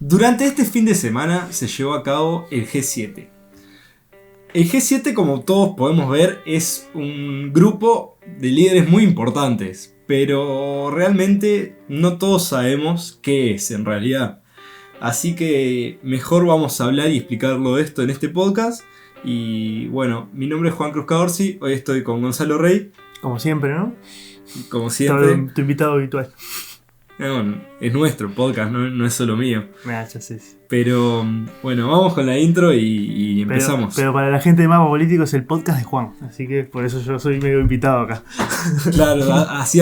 Durante este fin de semana se llevó a cabo el G7. El G7, como todos podemos ver, es un grupo de líderes muy importantes, pero realmente no todos sabemos qué es en realidad. Así que mejor vamos a hablar y explicarlo esto en este podcast. Y bueno, mi nombre es Juan Cruz Caorsi, hoy estoy con Gonzalo Rey. Como siempre, ¿no? Como siempre. Tu invitado habitual. No, es nuestro podcast, no es solo mío. Ya sé. Pero bueno, vamos con la intro y empezamos. Pero para la gente de Mapa Político es el podcast de Juan, así que por eso yo soy medio invitado acá. Claro, así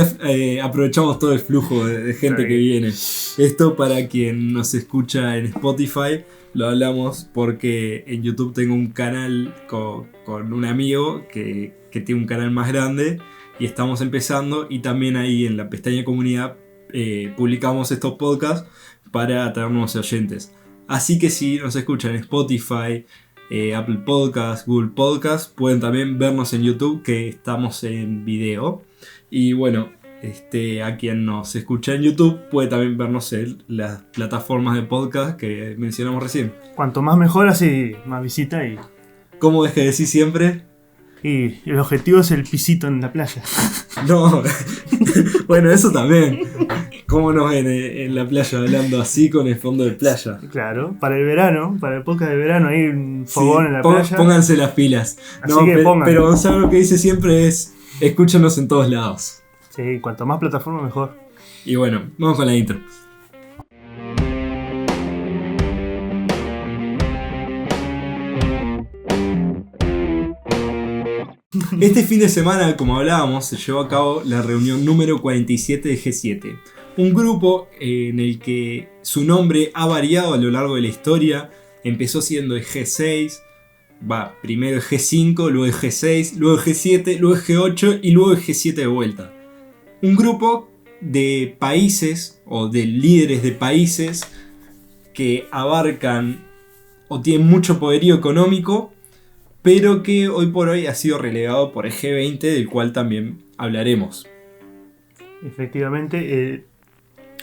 aprovechamos todo el flujo de gente que viene. Esto para quien nos escucha en Spotify, lo hablamos porque en YouTube tengo un canal con un amigo que tiene un canal más grande y estamos empezando, y también ahí en la pestaña comunidad publicamos estos podcasts para atraer nuevos oyentes. Así que si nos escuchan en Spotify, Apple Podcasts, Google Podcasts, pueden también vernos en YouTube, que estamos en video. Y bueno, a quien nos escucha en YouTube puede también vernos en las plataformas de podcast que mencionamos recién. Cuanto más mejor, así más visita y... ¿Cómo dejé de decir siempre? Y el objetivo es el pisito en la playa. No, bueno, eso también. ¿Cómo nos ven en la playa hablando así con el fondo de playa? Claro, para el verano, para el podcast de verano, hay un fogón en la playa. Pónganse las pilas. Así que pero Gonzalo lo que dice siempre es: escúchanos en todos lados. Sí, cuanto más plataforma mejor. Y bueno, vamos con la intro. Este fin de semana, como hablábamos, se llevó a cabo la reunión número 47 de G7. Un grupo en el que su nombre ha variado a lo largo de la historia. Empezó siendo el G6, primero el G5, luego el G6, luego el G7, luego el G8 y luego el G7 de vuelta. Un grupo de países o de líderes de países que abarcan o tienen mucho poderío económico, pero que hoy por hoy ha sido relegado por el G20, del cual también hablaremos. Efectivamente,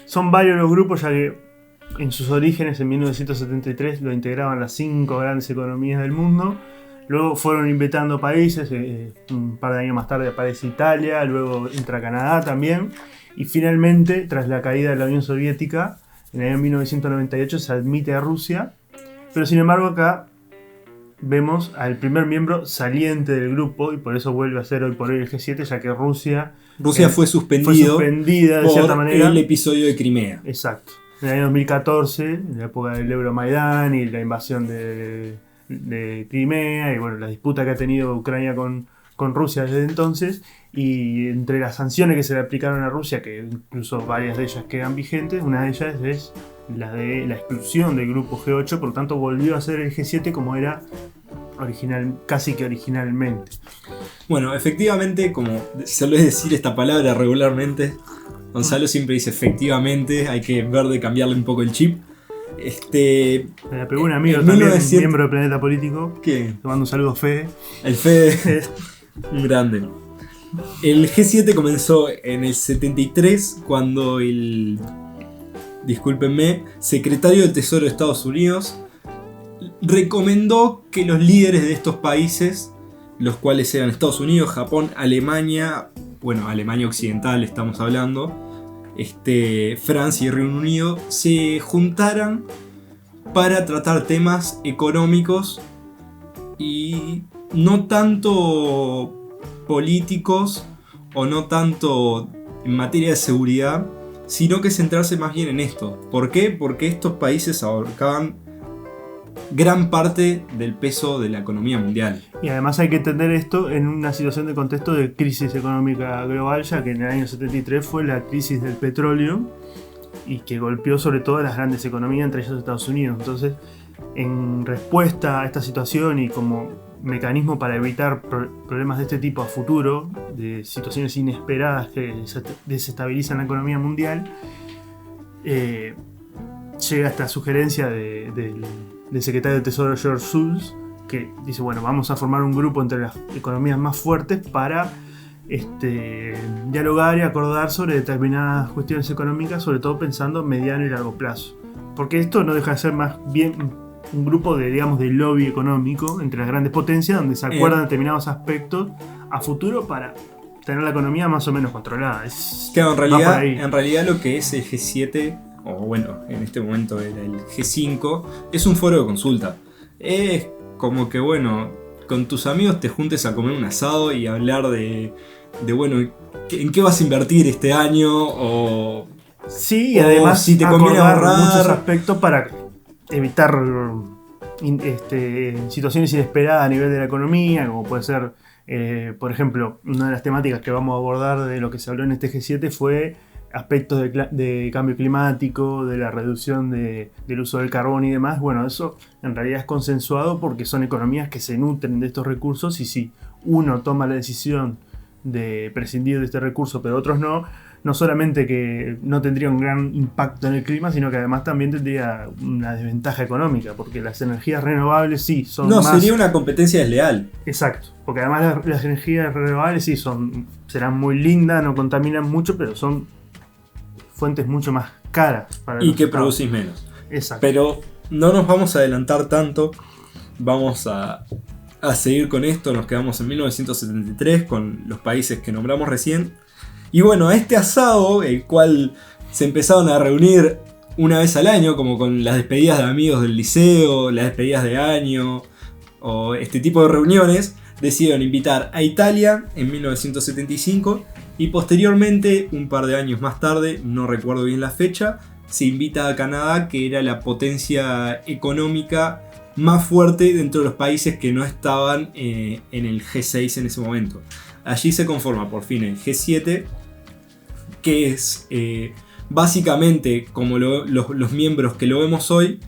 son varios los grupos, ya que en sus orígenes, en 1973, lo integraban las 5 grandes economías del mundo. Luego fueron inventando países, un par de años más tarde aparece Italia, luego entra Canadá también. Y finalmente, tras la caída de la Unión Soviética, en el año 1998 se admite a Rusia. Pero sin embargo acá vemos al primer miembro saliente del grupo, y por eso vuelve a ser hoy por hoy el G7, ya que Rusia fue suspendida de cierta manera el episodio de Crimea. Exacto. En el año 2014, en la época del Euromaidán y la invasión de Crimea, y bueno, la disputa que ha tenido Ucrania con Rusia desde entonces, y entre las sanciones que se le aplicaron a Rusia, que incluso varias de ellas quedan vigentes, una de ellas es la de la exclusión del grupo G8, por lo tanto volvió a ser el G7 como era casi que originalmente. Bueno, efectivamente, como solés decir esta palabra regularmente, Gonzalo siempre dice efectivamente, hay que ver de cambiarle un poco el chip. Me la pegó un amigo también, miembro de Planeta Político. ¿Qué? Te mando un saludo a Fede. El Fede, un grande. El G7 comenzó en el 73, cuando el secretario del Tesoro de Estados Unidos recomendó que los líderes de estos países, los cuales eran Estados Unidos, Japón, Alemania, Alemania Occidental estamos hablando, Francia y Reino Unido, se juntaran para tratar temas económicos y no tanto políticos o no tanto en materia de seguridad, sino que centrarse más bien en esto. ¿Por qué? Porque estos países abarcaban gran parte del peso de la economía mundial. Y además hay que entender esto en una situación de contexto de crisis económica global, ya que en el año 73 fue la crisis del petróleo y que golpeó sobre todo a las grandes economías, entre ellas Estados Unidos. Entonces, en respuesta a esta situación y como mecanismo para evitar problemas de este tipo a futuro, de situaciones inesperadas que desestabilizan la economía mundial, llega esta sugerencia del secretario de Tesoro George Shultz, que dice, bueno, vamos a formar un grupo entre las economías más fuertes para dialogar y acordar sobre determinadas cuestiones económicas, sobre todo pensando en mediano y largo plazo. porque esto no deja de ser más bien un grupo de, digamos, de lobby económico entre las grandes potencias, donde se acuerdan determinados aspectos a futuro para tener la economía más o menos controlada. Claro, en realidad lo que es el G7, o bueno, en este momento era el G5, es un foro de consulta. Es como que, bueno, con tus amigos te juntes a comer un asado y hablar de bueno, ¿en qué vas a invertir este año? O sí, y además si te conviene ahorrar muchos aspectos para evitar situaciones inesperadas a nivel de la economía, como puede ser, por ejemplo, una de las temáticas que vamos a abordar de lo que se habló en este G7 fue aspectos de cambio climático, de la reducción del uso del carbón y demás. Bueno, eso en realidad es consensuado porque son economías que se nutren de estos recursos, y si uno toma la decisión de prescindir de este recurso pero otros no solamente que no tendría un gran impacto en el clima, sino que además también tendría una desventaja económica, porque las energías renovables sí son sería una competencia desleal. Exacto, porque además las energías renovables sí serán muy lindas, no contaminan mucho, pero son fuentes mucho más caras para y que producís menos. Exacto. Pero no nos vamos a adelantar tanto, vamos a seguir con esto. Nos quedamos en 1973 con los países que nombramos recién. Y bueno, a este asado, el cual se empezaron a reunir una vez al año, como con las despedidas de amigos del liceo, las despedidas de año, o este tipo de reuniones, decidieron invitar a Italia en 1975, y posteriormente, un par de años más tarde, no recuerdo bien la fecha, se invita a Canadá, que era la potencia económica más fuerte dentro de los países que no estaban en el G6 en ese momento. Allí se conforma por fin el G7, que es básicamente como los miembros que lo vemos hoy,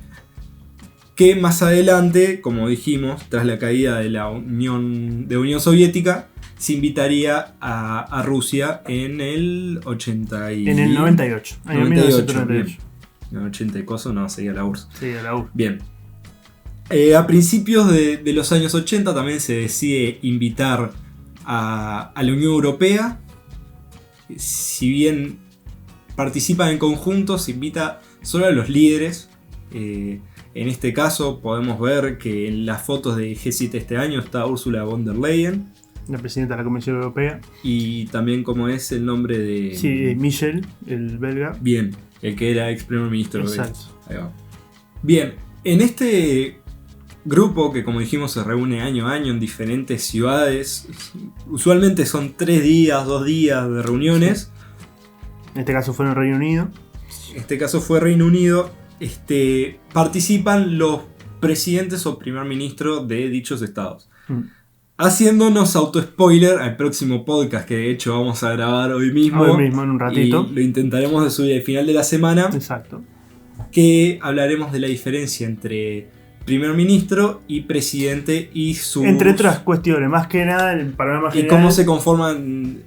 que más adelante, como dijimos, tras la caída de la Unión Soviética, se invitaría a Rusia en el 98. En el 98. En el 1998. En el 80 y coso, no, seguía la URSS. Sí, la URSS. Bien. A principios de los años 80 también se decide invitar a la Unión Europea. Si bien participan en conjunto, se invita solo a los líderes. En este caso podemos ver que en las fotos de G7 este año está Ursula von der Leyen, la presidenta de la Comisión Europea. Y también como es el nombre de... Sí, Michel, el belga. Bien, el que era ex primer ministro. Exacto. Ahí va. Bien, en este grupo que, como dijimos, se reúne año a año en diferentes ciudades, usualmente son 3 días, 2 días de reuniones. En este caso fue en el Reino Unido. En este caso fue Reino Unido. Participan los presidentes o primer ministro de dichos estados. Haciéndonos auto-spoiler al próximo podcast, que de hecho vamos a grabar hoy mismo. Hoy mismo, en un ratito. Y lo intentaremos de subir al final de la semana. Exacto. Que hablaremos de la diferencia entre primer ministro y presidente y sus... Entre otras cuestiones, más que nada el panorama general. Y cómo se conforman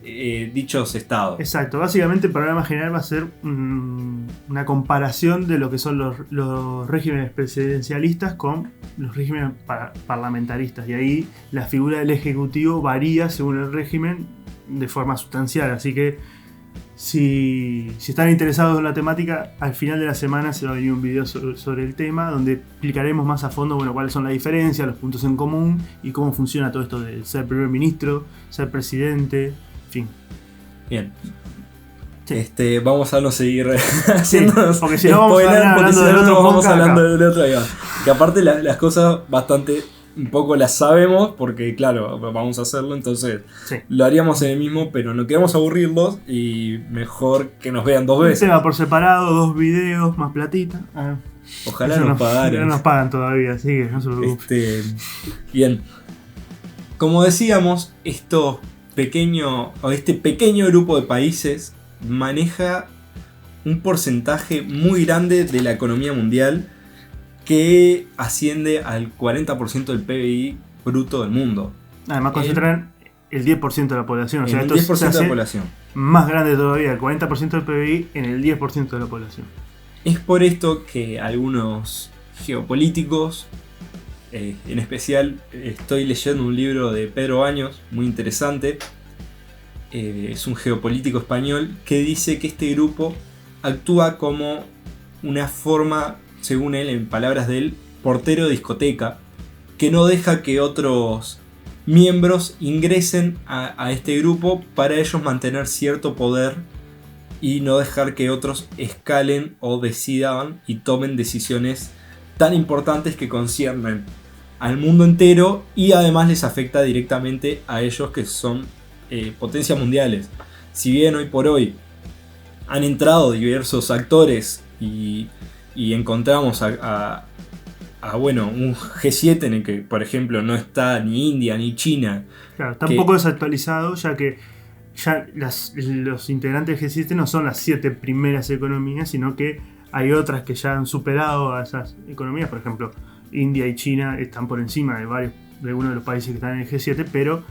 dichos estados. Exacto, básicamente el panorama general va a ser una comparación de lo que son los regímenes presidencialistas con los regímenes parlamentaristas. Y ahí la figura del ejecutivo varía según el régimen de forma sustancial. Así que si están interesados en la temática, al final de la semana se va a venir un video sobre el tema, donde explicaremos más a fondo cuáles son las diferencias, los puntos en común y cómo funciona todo esto de ser primer ministro, ser presidente, en fin. Bien. Sí. Vamos a no seguir haciendo sí, porque si no vamos hablando del otro. Que aparte las cosas bastante... un poco las sabemos porque, claro, vamos a hacerlo, entonces sí, lo haríamos en el mismo, pero no queremos aburrirlos y mejor que nos vean 2 veces. Se va por separado, 2 videos, más platita. Ojalá nos pagaran. No nos pagan todavía, así que no se preocupen. Bien. Como decíamos, este pequeño grupo de países maneja un porcentaje muy grande de la economía mundial, que asciende al 40% del PBI bruto del mundo. Además concentran el 10% de la población. O sea, el 10% de la población. Más grande todavía, el 40% del PBI en el 10% de la población. Es por esto que algunos geopolíticos, en especial estoy leyendo un libro de Pedro Baños, muy interesante, es un geopolítico español, que dice que este grupo actúa como una forma según él, en palabras de él, portero de discoteca, que no deja que otros miembros ingresen a este grupo para ellos mantener cierto poder y no dejar que otros escalen o decidan y tomen decisiones tan importantes que conciernen al mundo entero y además les afecta directamente a ellos que son potencias mundiales. Si bien hoy por hoy han entrado diversos actores y encontramos bueno, un G7 en el que, por ejemplo, no está ni India ni China. Claro, tampoco desactualizado, ya que ya los integrantes del G7 no son las 7 primeras economías, sino que hay otras que ya han superado a esas economías. Por ejemplo, India y China están por encima de algunos de los países que están en el G7, pero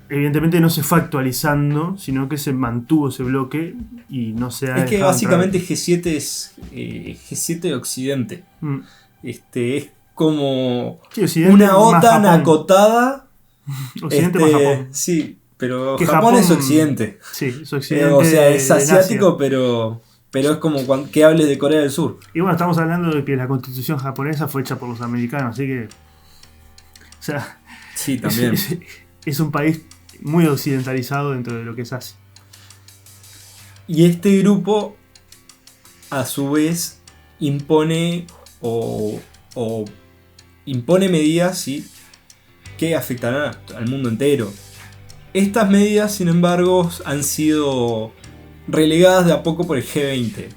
evidentemente no se fue actualizando, sino que se mantuvo ese bloque y no se ha... Es que básicamente G7 es G7 de Occidente. Es como una OTAN acotada. Occidente más Japón. Sí, pero Japón es Occidente. Sí, es Occidente. O sea, es asiático, pero es como que hables de Corea del Sur. Y bueno, estamos hablando de que la constitución japonesa fue hecha por los americanos, así que... O sea... Sí, también. Es un país muy occidentalizado dentro de lo que es Asia. Y este grupo, a su vez, impone impone medidas, ¿sí?, que afectarán al mundo entero. Estas medidas, sin embargo, han sido relegadas de a poco por el G20,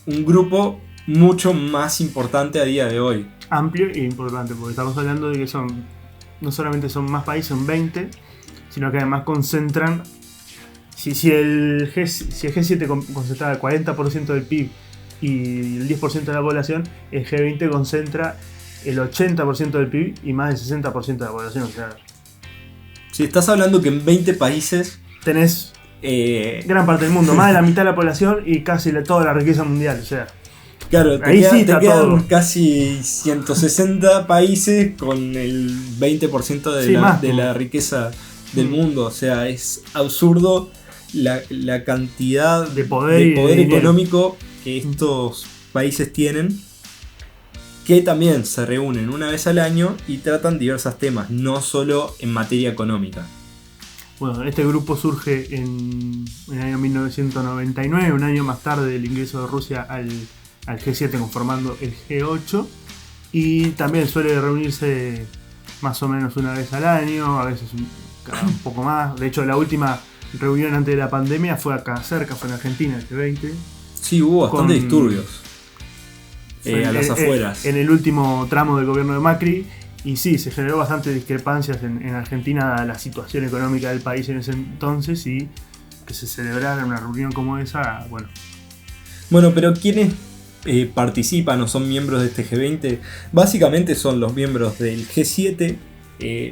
un grupo mucho más importante a día de hoy. Amplio e importante, porque estamos hablando de que no solamente son más países, son 20, sino que además concentran... Si el G7 concentraba el 40% del PIB y el 10% de la población, el G20 concentra el 80% del PIB y más del 60% de la población. O sea, si estás hablando que en 20 países tenés gran parte del mundo, más de la mitad de la población y casi toda la riqueza mundial. O sea, claro, te quedan todo. Casi 160 países con el 20% de la riqueza del mundo. O sea, es absurdo la cantidad de poder económico que estos países tienen, que también se reúnen una vez al año y tratan diversos temas, no solo en materia económica. Bueno, este grupo surge en el año 1999, un año más tarde del ingreso de Rusia al G7, conformando el G8, y también suele reunirse más o menos una vez al año, a veces un poco más. De hecho, la última reunión antes de la pandemia fue acá cerca, fue en Argentina, el G20. Sí, hubo bastante disturbios a las afueras. En el último tramo del gobierno de Macri. Y sí, se generó bastantes discrepancias en Argentina dada la situación económica del país en ese entonces, y que se celebrara una reunión como esa, bueno. Bueno, pero ¿quiénes participan o son miembros de este G20? Básicamente son los miembros del G7.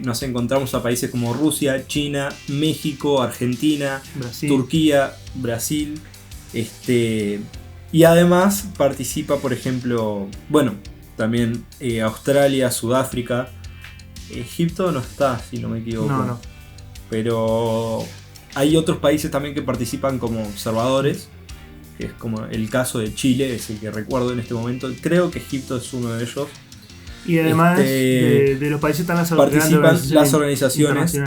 Nos encontramos a países como Rusia, China, México, Argentina, Brasil. Turquía, Brasil. Y además participa, por ejemplo, bueno, también Australia, Sudáfrica. Egipto no está, si no me equivoco. No. Pero hay otros países también que participan como observadores, que es como el caso de Chile, es el que recuerdo en este momento. Creo que Egipto es uno de ellos. Y además de los países están participan las organizaciones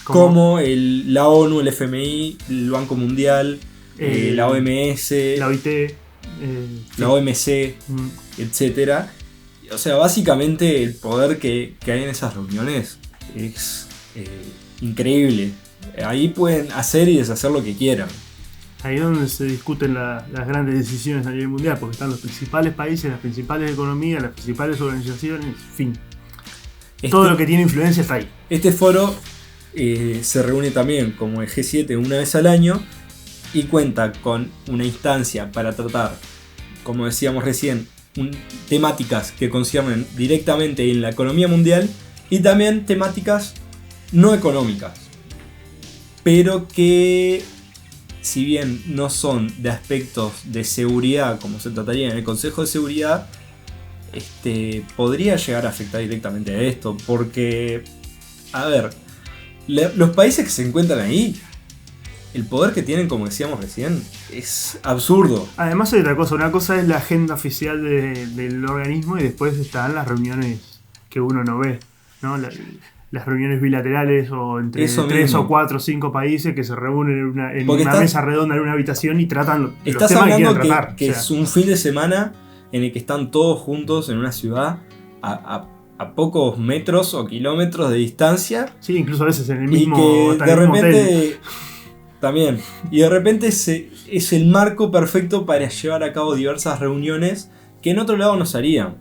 como la ONU, el FMI, el Banco Mundial, la OMS, la OIT, la OMC, etcétera. O sea, básicamente el poder que hay en esas reuniones es increíble. Ahí pueden hacer y deshacer lo que quieran. Ahí es donde se discuten las grandes decisiones a nivel mundial, porque están los principales países, las principales economías, las principales organizaciones, en fin. Todo lo que tiene influencia está ahí. Este foro se reúne también como el G7 una vez al año y cuenta con una instancia para tratar, como decíamos recién, temáticas que conciernen directamente en la economía mundial y también temáticas no económicas, pero que, si bien no son de aspectos de seguridad como se trataría en el Consejo de Seguridad, podría llegar a afectar directamente a esto, porque, a ver, los países que se encuentran ahí el poder que tienen, como decíamos recién, es absurdo. Además hay otra cosa, una cosa es la agenda oficial del organismo y después están las reuniones que uno no ve, ¿no? Las reuniones bilaterales o entre Eso 3 mismo. o 4 o 5 países que se reúnen en Porque una mesa redonda en una habitación y tratan los Estás temas que hablando quieren tratar. que O sea, es un fin de semana en el que están todos juntos en una ciudad a pocos metros o kilómetros de distancia. sí, incluso a veces en el Y mismo, que hasta de en el mismo hotel. repente también, y de repente es el marco perfecto para llevar a cabo diversas reuniones que en otro lado no se harían.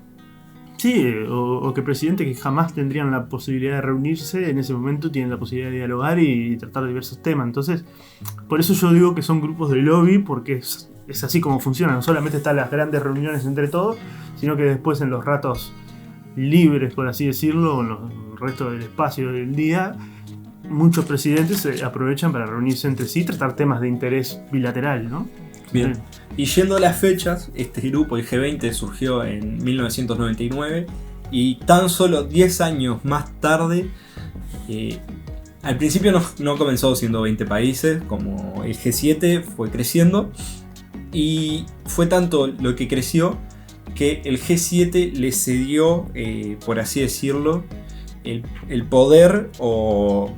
Sí, o que presidentes que jamás tendrían la posibilidad de reunirse, en ese momento tienen la posibilidad de dialogar y tratar diversos temas. Entonces, por eso yo digo que son grupos de lobby, porque es así como funciona. No solamente están las grandes reuniones entre todos, sino que después en los ratos libres, por así decirlo, en el resto del espacio del día, muchos presidentes se aprovechan para reunirse entre sí y tratar temas de interés bilateral, ¿no? Bien. Y yendo a las fechas, este grupo, el G20, surgió en 1999 y tan solo 10 años más tarde, al principio no comenzó siendo 20 países, como el G7 fue creciendo, y fue tanto lo que creció que el G7 le cedió, por así decirlo, el poder o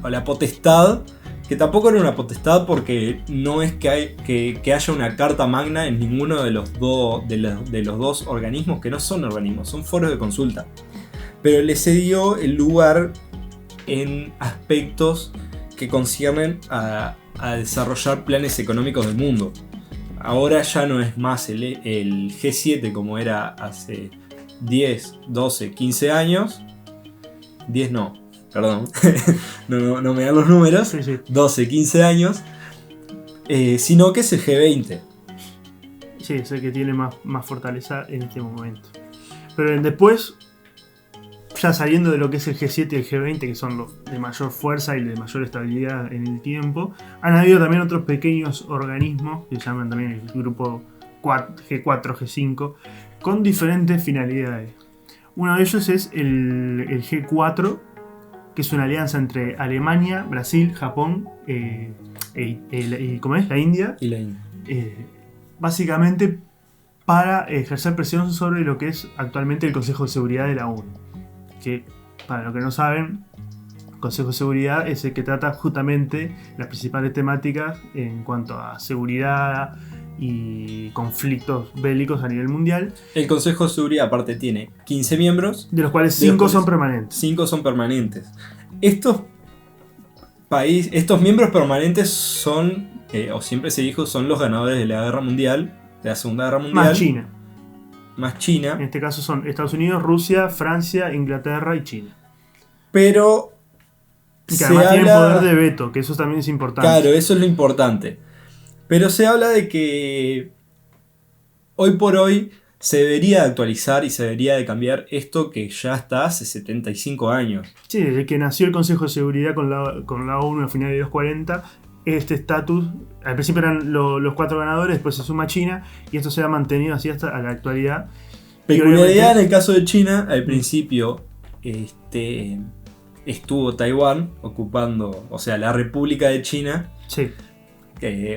la potestad, que tampoco era una potestad porque no es que haya una carta magna en ninguno de los dos organismos, que no son organismos, son foros de consulta. Pero le cedió el lugar en aspectos que conciernen a desarrollar planes económicos del mundo. Ahora ya no es más el G7 como era hace 10, 12, 15 años. 10 no, perdón, no me dan los números, Sí, sí. 12, 15 años, sino que es el G20. Sí, es el que tiene más fortaleza en este momento. Pero después, ya saliendo de lo que es el G7 y el G20, que son los de mayor fuerza y de mayor estabilidad en el tiempo, han habido también otros pequeños organismos, que se llaman también el grupo G4, G5, con diferentes finalidades. Uno de ellos es el G4, que es una alianza entre Alemania, Brasil, Japón ¿cómo es? La India. Y la India. Básicamente para ejercer presión sobre lo que es actualmente el Consejo de Seguridad de la ONU. Que, para los que no saben, el Consejo de Seguridad es el que trata justamente las principales temáticas en cuanto a seguridad y conflictos bélicos a nivel mundial, El Consejo de Seguridad aparte tiene 15 miembros, de los cuales De los 5 cuales son permanentes. 5 son permanentes. Estos miembros permanentes son, o siempre se dijo, son los ganadores de la Guerra Mundial, de la Segunda Guerra Mundial. Más China. Más China. En este caso son Estados Unidos, Rusia, Francia, Inglaterra y China. Pero Y que se además tienen habla- poder de veto, que eso también es importante. Claro, eso es lo importante. Pero se habla de que hoy por hoy se debería actualizar y se debería de cambiar esto que ya está hace 75 años. Sí, desde que nació el Consejo de Seguridad con la ONU a finales de los 40, este estatus, al principio eran los 4 ganadores, después se suma China, y esto se ha mantenido así hasta a la actualidad. Y Peculiaridad en obviamente- el caso de China, al principio estuvo Taiwán ocupando, o sea, la República de China, Sí,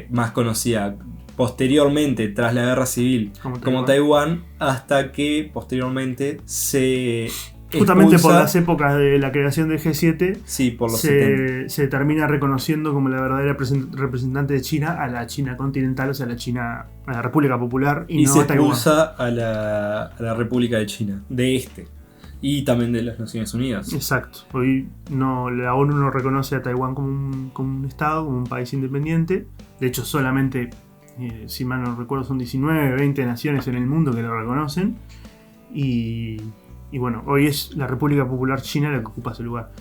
más conocida posteriormente tras la guerra civil como Taiwán, hasta que posteriormente se justamente por expulsa- las épocas de la creación del G7, Sí, por los 70. se termina reconociendo como la verdadera representante de China a la China continental, o sea, a la República Popular, y Y no se a Taiwán. expulsa a la República de China, de este, y también de las Naciones Unidas. Exacto. Hoy la ONU no reconoce a Taiwán como un estado, como un país independiente. De hecho, solamente, si mal no recuerdo, son 19, 20 naciones en el mundo que lo reconocen. Y bueno, hoy es la República Popular China la que ocupa ese lugar.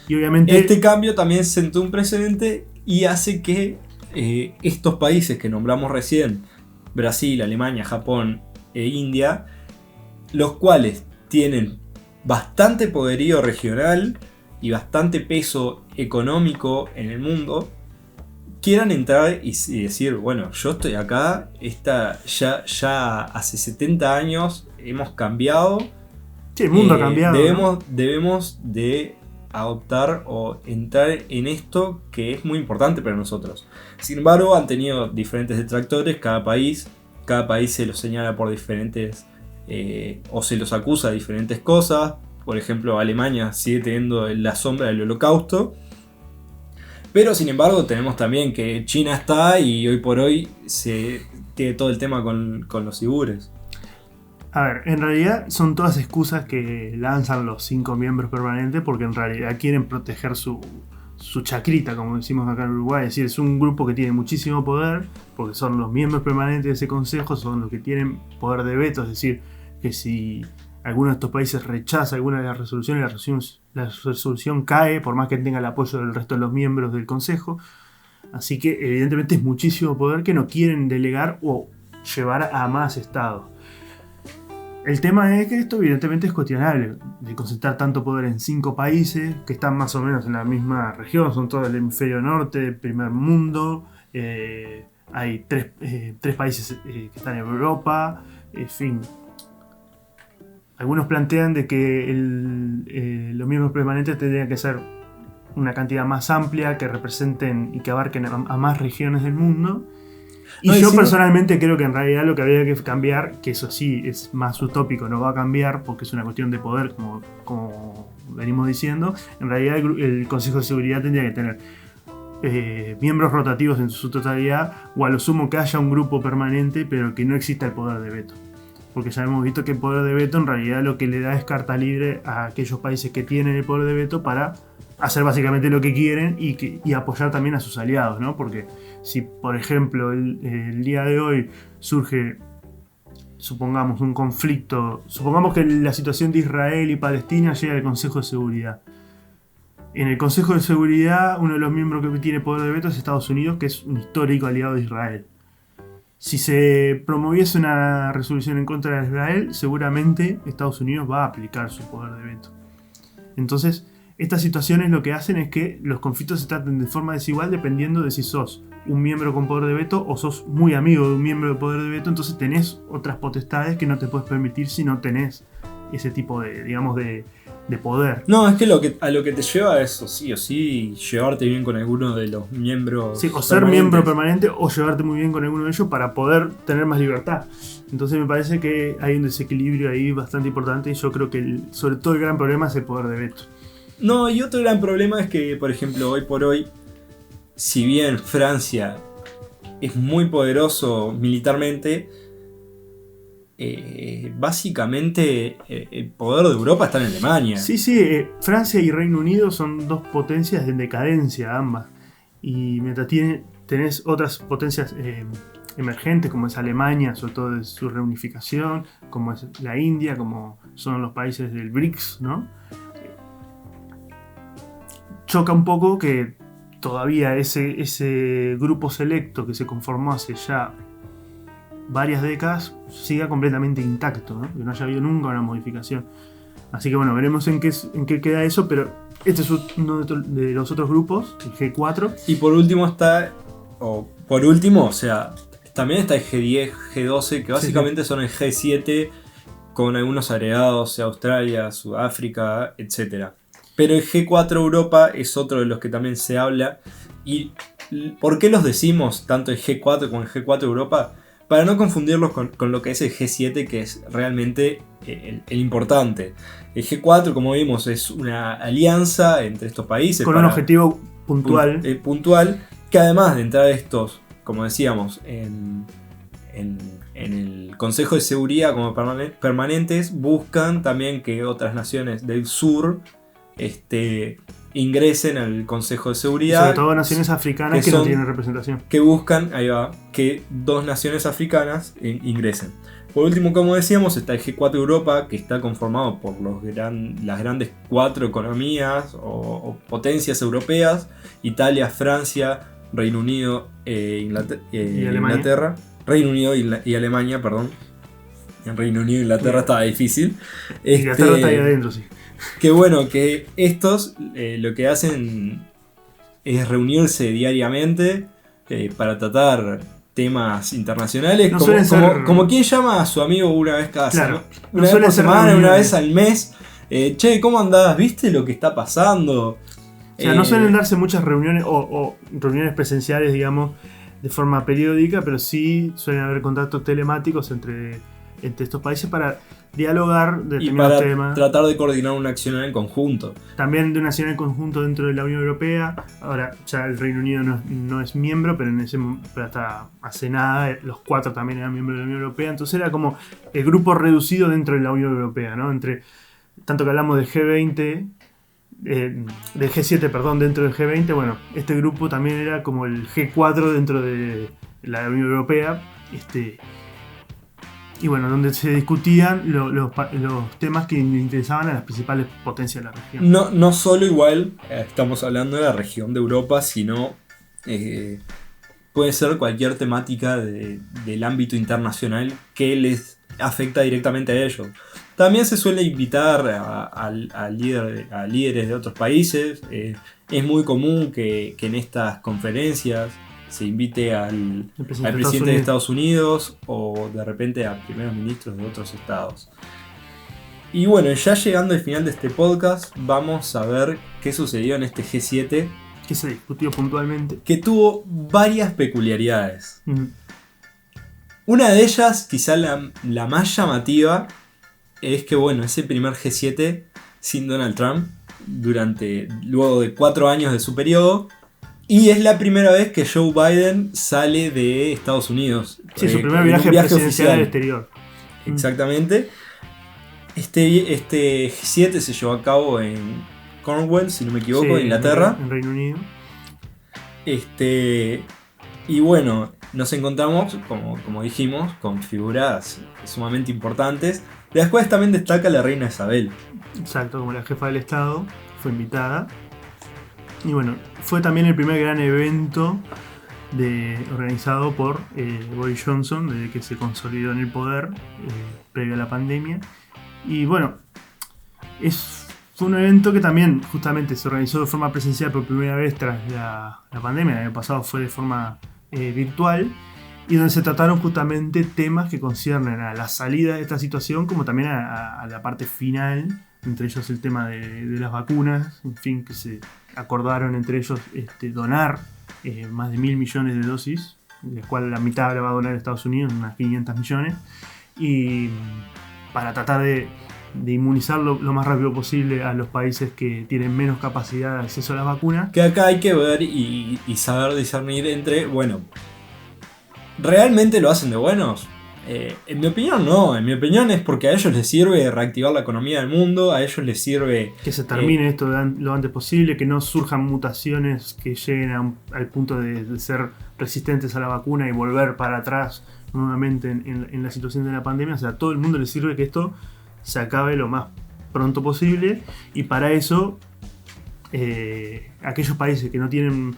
Y obviamente... Este cambio también sentó un precedente y hace que estos países que nombramos recién, Brasil, Alemania, Japón e India, los cuales tienen bastante poderío regional y bastante peso económico en el mundo, quieran entrar y decir, bueno, yo estoy acá, ya hace 70 años hemos cambiado. Sí, el mundo ha cambiado. ¿no? Debemos de adoptar o entrar en esto que es muy importante para nosotros. Sin embargo, han tenido diferentes detractores, cada país se los señala por diferentes o se los acusa de diferentes cosas. Por ejemplo, Alemania sigue teniendo la sombra del Holocausto. Pero sin embargo tenemos también que China está y hoy por hoy se tiene todo el tema con los uigures. A ver, en realidad son todas excusas que lanzan los 5 miembros permanentes porque en realidad quieren proteger su chacrita, como decimos acá en Uruguay. Es decir, es un grupo que tiene muchísimo poder porque son los miembros permanentes de ese consejo, son los que tienen poder de veto. Es decir, que si alguno de estos países rechaza alguna de las resoluciones, la resolución cae por más que tenga el apoyo del resto de los miembros del consejo. Así que evidentemente es muchísimo poder que no quieren delegar o llevar a más estados. El tema es que esto evidentemente es cuestionable, de concentrar tanto poder en 5 países que están más o menos en la misma región, son todo el hemisferio norte, el primer mundo, hay 3 países que están en Europa, en fin. Algunos plantean de que los miembros permanentes tendrían que ser una cantidad más amplia, que representen y que abarquen a más regiones del mundo. Y yo personalmente creo que en realidad lo que habría que cambiar, que eso sí es más utópico, no va a cambiar porque es una cuestión de poder, como venimos diciendo, en realidad el Consejo de Seguridad tendría que tener miembros rotativos en su totalidad, o a lo sumo que haya un grupo permanente, pero que no exista el poder de veto. Porque ya hemos visto que el poder de veto en realidad lo que le da es carta libre a aquellos países que tienen el poder de veto para hacer básicamente lo que quieren y apoyar también a sus aliados, ¿no? Porque si, por ejemplo, el día de hoy surge, supongamos, un conflicto, supongamos que la situación de Israel y Palestina llega al Consejo de Seguridad. En el Consejo de Seguridad, uno de los miembros que tiene poder de veto es Estados Unidos, que es un histórico aliado de Israel. Si se promoviese una resolución en contra de Israel, seguramente Estados Unidos va a aplicar su poder de veto. Entonces, estas situaciones lo que hacen es que los conflictos se traten de forma desigual dependiendo de si sos un miembro con poder de veto o sos muy amigo de un miembro de poder de veto. Entonces tenés otras potestades que no te puedes permitir si no tenés ese tipo de, digamos, de poder. No, es que a lo que te lleva es sí o sí llevarte bien con alguno de los miembros. Sí, o ser miembro permanente o llevarte muy bien con alguno de ellos para poder tener más libertad. Entonces me parece que hay un desequilibrio ahí bastante importante y yo creo que sobre todo el gran problema es el poder de veto. No, y otro gran problema es que, por ejemplo, hoy por hoy, si bien Francia es muy poderoso militarmente, básicamente el poder de Europa está en Alemania. Sí, sí, Francia y Reino Unido son 2 potencias en decadencia ambas. Y mientras tenés otras potencias emergentes como es Alemania, sobre todo de su reunificación, como es la India, como son los países del BRICS, ¿no? Choca un poco que todavía ese grupo selecto que se conformó hace ya varias décadas siga completamente intacto, ¿no? Que no haya habido nunca una modificación. Así que bueno, veremos en qué queda eso, pero este es uno de los otros grupos, el G4. Y por último también está el G10, G12, que básicamente son el G7 con algunos agregados, Australia, Sudáfrica, etc. Pero el G4 Europa es otro de los que también se habla. ¿Y por qué los decimos tanto el G4 como el G4 Europa? Para no confundirlos con lo que es el G7, que es realmente el importante. El G4, como vimos, es una alianza entre estos países. Con un objetivo puntual. Puntual, que además de entrar estos, como decíamos, en el Consejo de Seguridad como permanentes, buscan también que otras naciones del sur ingresen al Consejo de Seguridad. Sobre todo naciones africanas que no tienen representación. Que buscan, ahí va, que 2 naciones africanas ingresen. Por último, como decíamos, está el G4 Europa, que está conformado por las grandes 4 economías o potencias europeas: Italia, Francia, Reino Unido, Inglaterra. Reino Unido y Alemania, perdón. En Reino Unido e Inglaterra estaba difícil. Inglaterra está ahí adentro, sí. Que bueno, que estos lo que hacen es reunirse diariamente para tratar temas internacionales, como quien llama a su amigo una vez cada semana, una vez por semana, una vez al mes, Che, ¿cómo andás? ¿Viste lo que está pasando? O sea, no suelen darse muchas reuniones o reuniones presenciales, digamos, de forma periódica, pero sí suelen haber contactos telemáticos entre estos países para dialogar de determinados temas. Tratar de coordinar una acción en conjunto. También de una acción en conjunto dentro de la Unión Europea. Ahora ya el Reino Unido no es miembro, pero pero hasta hace nada los 4 también eran miembros de la Unión Europea. Entonces era como el grupo reducido dentro de la Unión Europea, ¿no? Tanto que hablamos del G20, del G7, perdón, dentro del G20, bueno, este grupo también era como el G4 dentro de la Unión Europea. Y bueno, donde se discutían los temas que interesaban a las principales potencias de la región. No solo igual estamos hablando de la región de Europa, sino puede ser cualquier temática del ámbito internacional que les afecta directamente a ellos. También se suele invitar a líderes de otros países. Es muy común que en estas conferencias se invite al presidente de Estados Unidos o de repente a primeros ministros de otros estados. Y bueno, ya llegando al final de este podcast, vamos a ver qué sucedió en este G7. Que se discutió puntualmente. Que tuvo varias peculiaridades. Una de ellas, quizá la más llamativa, es que bueno, ese primer G7 sin Donald Trump, luego de 4 años de su periodo. Y es la primera vez que Joe Biden sale de Estados Unidos. Sí, su primer viaje presidencial al exterior. Exactamente. Este G7 se llevó a cabo en Cornwall, si no me equivoco, en Inglaterra. En Reino Unido. Y bueno, nos encontramos, como dijimos, con figuras sumamente importantes, de las cuales también destaca la reina Isabel. Exacto, como la jefa del Estado, fue invitada. Y bueno, fue también el primer gran evento organizado por Boris Johnson desde que se consolidó en el poder previo a la pandemia. Y bueno, fue un evento que también justamente se organizó de forma presencial por primera vez tras la pandemia. El año pasado fue de forma virtual, y donde se trataron justamente temas que conciernen a la salida de esta situación como también a la parte final, entre ellos el tema de las vacunas, en fin, que se acordaron entre ellos donar más de 1.000 millones de dosis, de las cuales la mitad la va a donar Estados Unidos, unas 500 millones, y para tratar de inmunizar lo más rápido posible a los países que tienen menos capacidad de acceso a las vacunas. Que acá hay que ver y saber discernir entre, bueno, ¿realmente lo hacen de buenos? En mi opinión no, en mi opinión es porque a ellos les sirve reactivar la economía del mundo, a ellos les sirve que se termine esto lo antes posible, que no surjan mutaciones que lleguen al punto de ser resistentes a la vacuna y volver para atrás nuevamente en la situación de la pandemia. O sea, a todo el mundo les sirve que esto se acabe lo más pronto posible, y para eso aquellos países que no tienen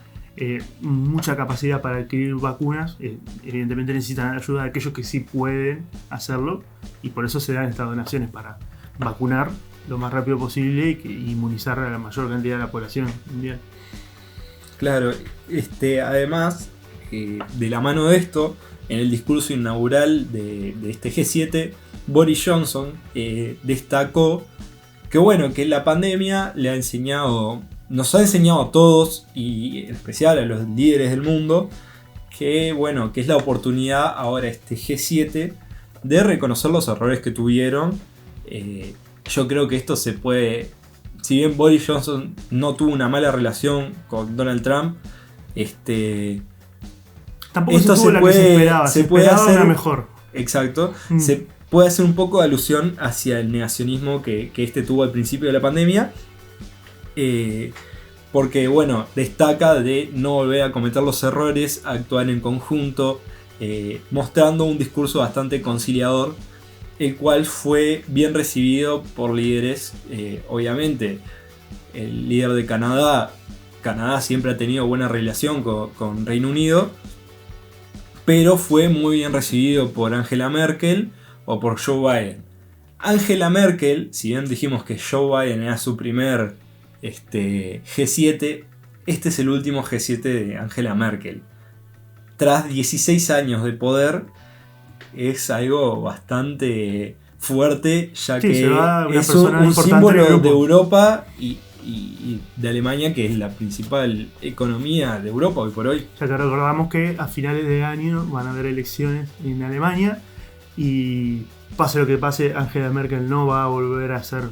mucha capacidad para adquirir vacunas, evidentemente necesitan ayuda de aquellos que sí pueden hacerlo, y por eso se dan estas donaciones para vacunar lo más rápido posible y inmunizar a la mayor cantidad de la población mundial. Claro, además, de la mano de esto, en el discurso inaugural de este G7, Boris Johnson destacó que bueno, que la pandemia nos ha enseñado a todos, y en especial a los líderes del mundo, que bueno, que es la oportunidad ahora este G7 de reconocer los errores que tuvieron. Yo creo que esto se puede, si bien Boris Johnson no tuvo una mala relación con Donald Trump, tampoco esto se tuvo la que se esperaba, se esperaba hacer una mejor. Exacto, se puede hacer un poco de alusión hacia el negacionismo que tuvo al principio de la pandemia. Porque bueno, destaca de no volver a cometer los errores, actuar en conjunto, mostrando un discurso bastante conciliador, el cual fue bien recibido por líderes. Obviamente el líder de Canadá siempre ha tenido buena relación con Reino Unido, pero fue muy bien recibido por Angela Merkel o por Joe Biden. Angela Merkel, si bien dijimos que Joe Biden era su primer G7, este es el último G7 de Angela Merkel. Tras 16 años de poder, es algo bastante fuerte, ya Sí, que se va una es persona un importante símbolo del grupo. de Europa y de Alemania, que es la principal economía de Europa hoy por hoy. Ya que recordamos que a finales de año van a haber elecciones en Alemania y pase lo que pase, Angela Merkel no va a volver a ser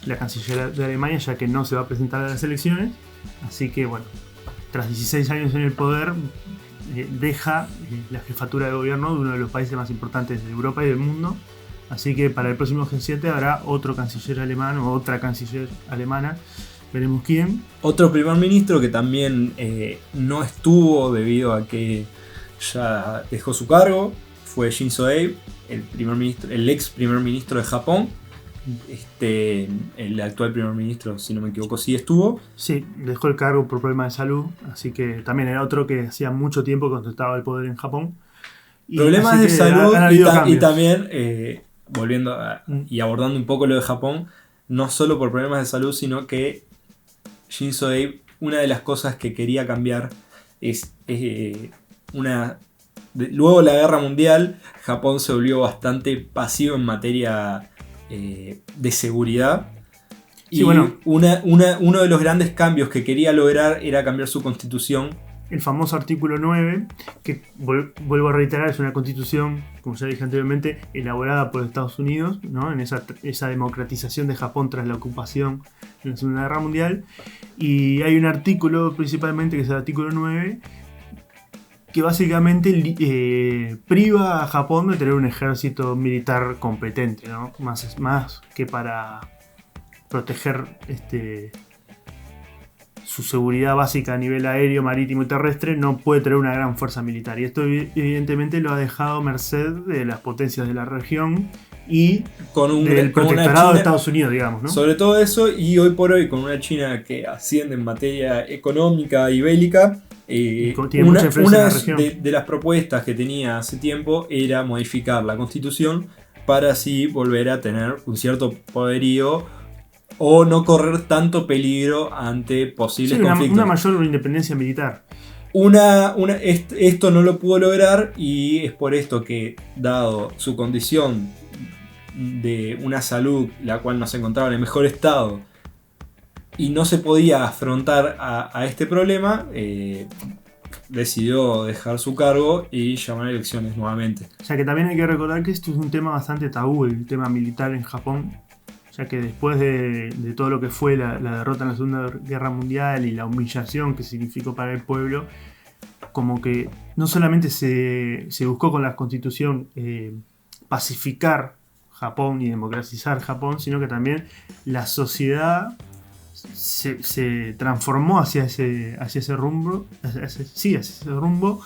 la canciller de Alemania, ya que no se va a presentar a las elecciones. Así que bueno, tras 16 años en el poder, deja la jefatura de gobierno de uno de los países más importantes de Europa y del mundo. Así que para el próximo G7 habrá otro canciller alemán o otra canciller alemana. Veremos quién. Otro primer ministro que también no estuvo debido a que ya dejó su cargo fue Shinzo Abe, el ex primer ministro de Japón. El actual primer ministro, si no me equivoco, sí estuvo. Sí, dejó el cargo por problemas de salud. Así que también era otro que hacía mucho tiempo que ostentaba el poder en Japón. Y Problemas así de que salud han habido y cambios. también, volviendo y abordando un poco lo de Japón, no solo por problemas de salud, sino que Shinzo Abe, una de las cosas que quería cambiar es luego de la guerra mundial, Japón se volvió bastante pasivo en materia de seguridad. Sí, Y bueno. uno de los grandes cambios que quería lograr era cambiar su constitución. El famoso artículo 9, que vuelvo a reiterar, es una constitución, como ya dije anteriormente, elaborada por Estados Unidos, ¿no? En esa democratización de Japón tras la ocupación en la Segunda Guerra Mundial. Y hay un artículo principalmente, que es el artículo 9, que básicamente priva a Japón de tener un ejército militar competente, ¿no? Más que para proteger su seguridad básica a nivel aéreo, marítimo y terrestre, no puede tener una gran fuerza militar. Y esto evidentemente lo ha dejado merced de las potencias de la región y del protectorado de Estados Unidos, digamos, ¿no? Sobre todo eso, y hoy por hoy con una China que asciende en materia económica y bélica, tiene mucha influencia en la región. de las propuestas que tenía hace tiempo era modificar la constitución para así volver a tener un cierto poderío o no correr tanto peligro ante posibles conflictos. Una mayor independencia militar. Esto no lo pudo lograr y es por esto que, dado su condición de una salud la cual no se encontraba en el mejor estado y no se podía afrontar a este problema, decidió dejar su cargo y llamar a elecciones nuevamente. O sea que también hay que recordar que esto es un tema bastante tabú, el tema militar en Japón, ya que después de todo lo que fue la derrota en la Segunda Guerra Mundial y la humillación que significó para el pueblo, como que no solamente se buscó con la constitución pacificar Japón y democratizar Japón, sino que también la sociedad se transformó hacia ese rumbo, hacia ese rumbo,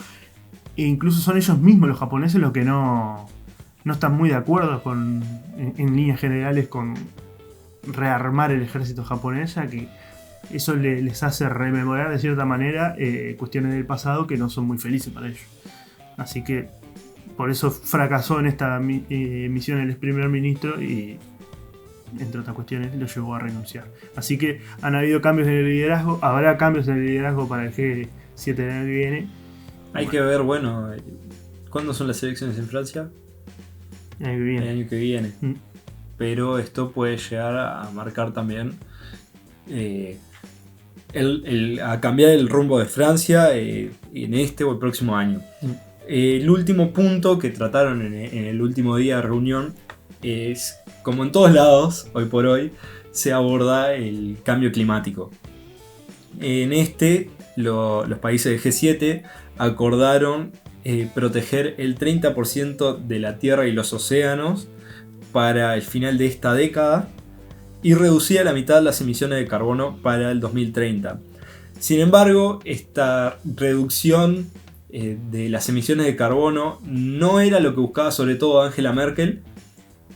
e incluso son ellos mismos, los japoneses, los que no están muy de acuerdo en líneas generales con rearmar el ejército japonés, ya que eso les hace rememorar de cierta manera cuestiones del pasado que no son muy felices para ellos. Así que por eso fracasó en esta misión el ex primer ministro y, entre otras cuestiones, lo llevó a renunciar. Así que han habido cambios en el liderazgo, habrá cambios en el liderazgo para el G7 del año que viene. Hay que ver, bueno, ¿cuándo son las elecciones en Francia? El año que viene. Pero esto puede llegar a marcar también a cambiar el rumbo de Francia en este o el próximo año. El último punto que trataron en el último día de reunión es, como en todos lados, hoy por hoy, se aborda el cambio climático. En los países del G7 acordaron proteger el 30% de la tierra y los océanos para el final de esta década y reducir a la mitad las emisiones de carbono para el 2030. Sin embargo, esta reducción de las emisiones de carbono no era lo que buscaba sobre todo Angela Merkel,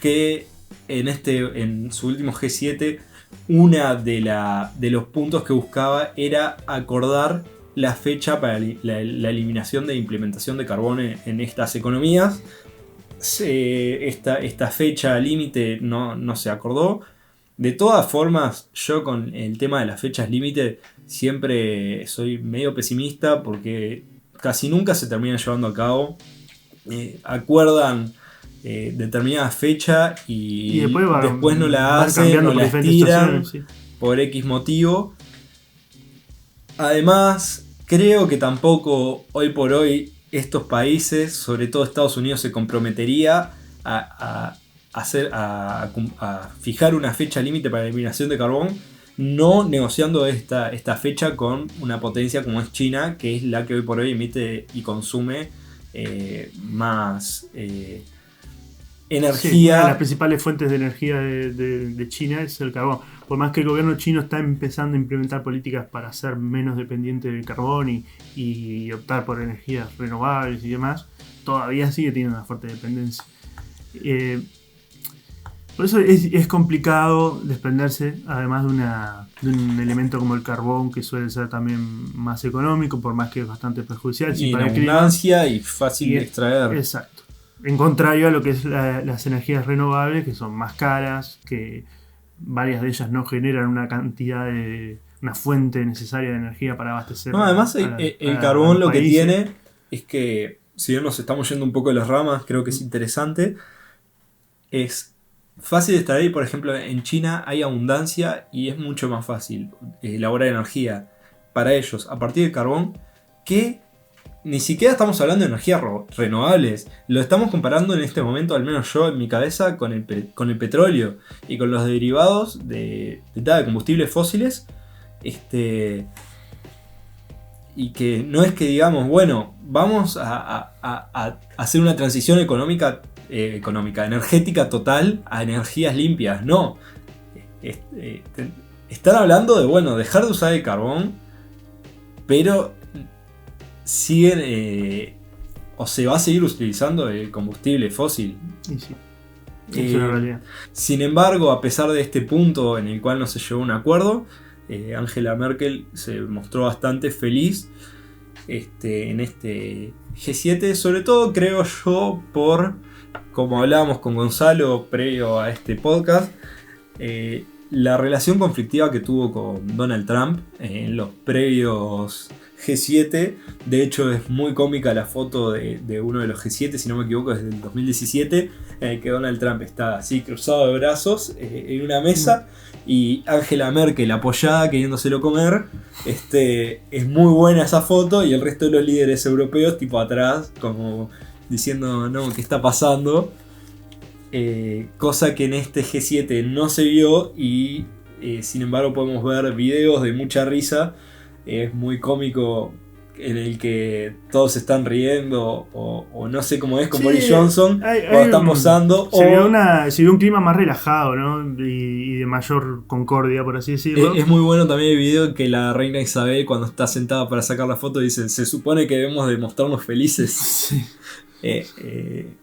que en su último G7 una de los puntos que buscaba era acordar la fecha para la eliminación de implementación de carbono en estas economías. Esta fecha límite no se acordó. De todas formas, yo con el tema de las fechas límite siempre soy medio pesimista porque casi nunca se terminan llevando a cabo. Acuerdan determinada fecha y después no la hacen, no la estiran por X motivo. Además, creo que tampoco hoy por hoy estos países, sobre todo Estados Unidos, se comprometería a fijar una fecha límite para la eliminación de carbón, no negociando esta fecha con una potencia como es China, que es la que hoy por hoy emite y consume más energía. Sí, una de las principales fuentes de energía de China es el carbón. Por más que el gobierno chino está empezando a implementar políticas para ser menos dependiente del carbón y optar por energías renovables y demás, todavía sigue teniendo una fuerte dependencia. Por eso es complicado desprenderse, además de un elemento como el carbón, que suele ser también más económico, por más que es bastante perjudicial. Y en abundancia y fácil de extraer. Exacto. En contrario a lo que es las energías renovables, que son más caras, que varias de ellas no generan una fuente necesaria de energía para abastecer. No, además el carbón lo que tiene es que, si bien nos estamos yendo un poco de las ramas, creo que es interesante, es fácil de extraer. Por ejemplo, en China hay abundancia y es mucho más fácil elaborar energía para ellos a partir del carbón, que ni siquiera estamos hablando de energías renovables. Lo estamos comparando en este momento, al menos yo en mi cabeza, con el petróleo y con los derivados de combustibles fósiles. Y que no es que digamos, bueno, vamos a hacer una transición energética total a energías limpias. No. Están hablando de, bueno, dejar de usar el carbón, pero siguen o se va a seguir utilizando el combustible fósil. Sí, sí. Es una realidad. Sin embargo, a pesar de este punto en el cual no se llegó a un acuerdo, Angela Merkel se mostró bastante feliz en este G7, sobre todo creo yo por, como hablábamos con Gonzalo previo a este podcast, la relación conflictiva que tuvo con Donald Trump en los previos G7. De hecho es muy cómica la foto de uno de los G7, si no me equivoco, desde el 2017, en el que Donald Trump está así cruzado de brazos en una mesa y Angela Merkel apoyada queriéndoselo comer. Es muy buena esa foto y el resto de los líderes europeos tipo atrás como diciendo no, ¿qué está pasando? Cosa que en este G7 no se vio y sin embargo podemos ver videos de mucha risa. Es muy cómico en el que todos se están riendo o no sé cómo es con Boris Johnson cuando están posando. Se vio un clima más relajado, ¿no? Y de mayor concordia, por así decirlo. Es muy bueno también el video en que la reina Isabel, cuando está sentada para sacar la foto, dice: se supone que debemos de mostrarnos felices. Sí.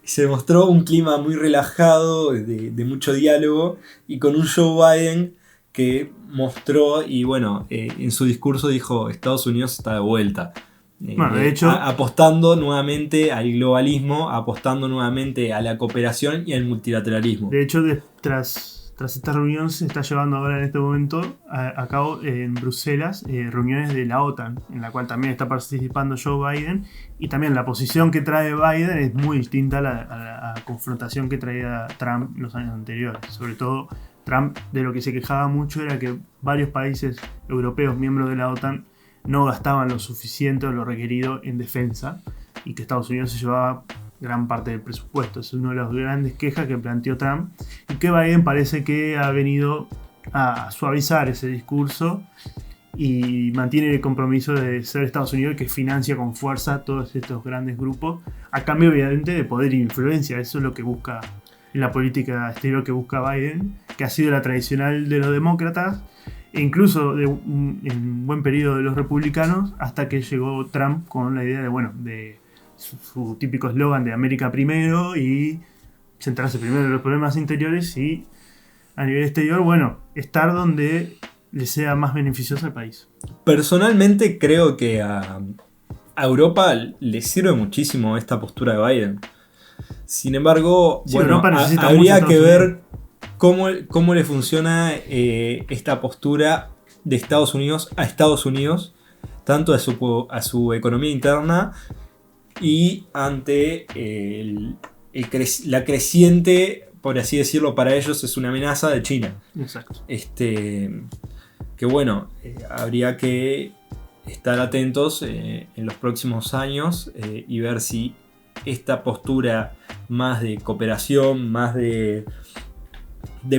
Se mostró un clima muy relajado, de mucho diálogo, y con un Joe Biden que mostró, y bueno, en su discurso dijo: Estados Unidos está de vuelta. Bueno, de hecho, apostando nuevamente al globalismo, apostando nuevamente a la cooperación y al multilateralismo. De hecho, tras esta reunión se está llevando ahora en este momento a cabo en Bruselas reuniones de la OTAN, en la cual también está participando Joe Biden, y también la posición que trae Biden es muy distinta a la confrontación que traía Trump en los años anteriores. Sobre todo, Trump de lo que se quejaba mucho era que varios países europeos miembros de la OTAN no gastaban lo suficiente o lo requerido en defensa y que Estados Unidos se llevaba gran parte del presupuesto. Es una de las grandes quejas que planteó Trump y que Biden parece que ha venido a suavizar ese discurso y mantiene el compromiso de ser Estados Unidos el que financia con fuerza todos estos grandes grupos, a cambio obviamente de poder e influencia. Eso es lo que busca en la política exterior que busca Biden, que ha sido la tradicional de los demócratas e incluso en buen periodo de los republicanos, hasta que llegó Trump con la idea de su típico eslogan de América primero y centrarse primero en los problemas interiores y a nivel exterior, estar donde le sea más beneficioso al país. Personalmente creo que a Europa le sirve muchísimo esta postura de Biden. Sin embargo, habría que ver cómo le funciona esta postura de Estados Unidos a Estados Unidos, tanto a su economía interna y ante la creciente, por así decirlo, para ellos es una amenaza de China. Exacto. Que bueno, habría que estar atentos en los próximos años y ver si esta postura más de cooperación, más de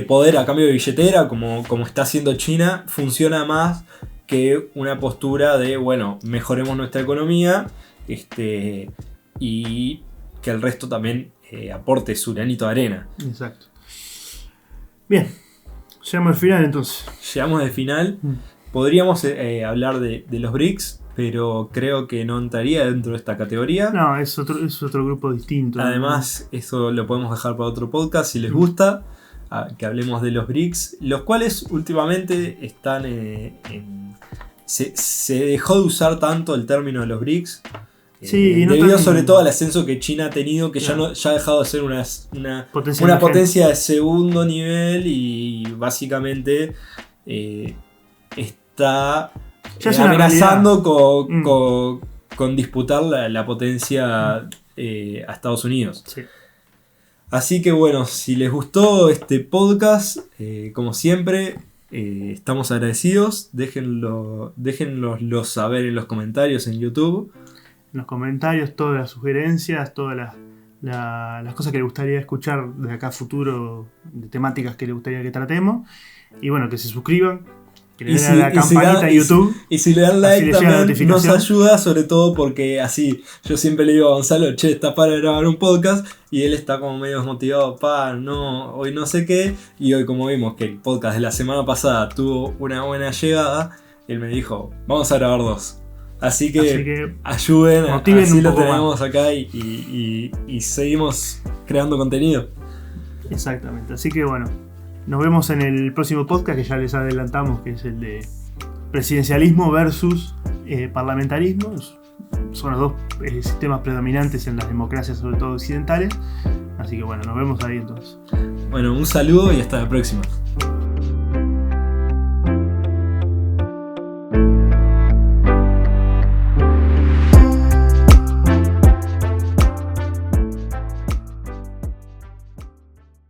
poder a cambio de billetera, como está haciendo China, funciona más que una postura de, bueno, mejoremos nuestra economía y que el resto también aporte su granito de arena. Exacto. Bien, llegamos al final entonces. Llegamos al final. Podríamos hablar de los BRICS, pero creo que no entraría dentro de esta categoría. No, es otro grupo distinto. Además, eso lo podemos dejar para otro podcast si les gusta, que hablemos de los BRICS, los cuales últimamente están se dejó de usar tanto el término de los BRICS. Sí, debido sobre todo al ascenso que China ha tenido, que ya ha dejado de ser una potencia de segundo nivel y básicamente está amenazando con disputar la potencia a Estados Unidos. Sí. Así que bueno, si les gustó este podcast, como siempre, estamos agradecidos. Déjenlo saber en los comentarios en YouTube. En los comentarios todas las sugerencias, todas las cosas que les gustaría escuchar de acá a futuro, de temáticas que les gustaría que tratemos. Y bueno, que se suscriban, que le den a la campanita en YouTube. Y si le dan like también nos ayuda, sobre todo porque así yo siempre le digo a Gonzalo, che, está para grabar un podcast, y él está como medio desmotivado, hoy no sé qué, y hoy como vimos que el podcast de la semana pasada tuvo una buena llegada, él me dijo, vamos a grabar 2. Así que ayuden, así lo tenemos más acá y seguimos creando contenido. Exactamente, así que bueno, nos vemos en el próximo podcast que ya les adelantamos, que es el de presidencialismo versus parlamentarismo. Son los dos sistemas predominantes en las democracias, sobre todo occidentales. Así que bueno, nos vemos ahí entonces. Bueno, un saludo y hasta la próxima.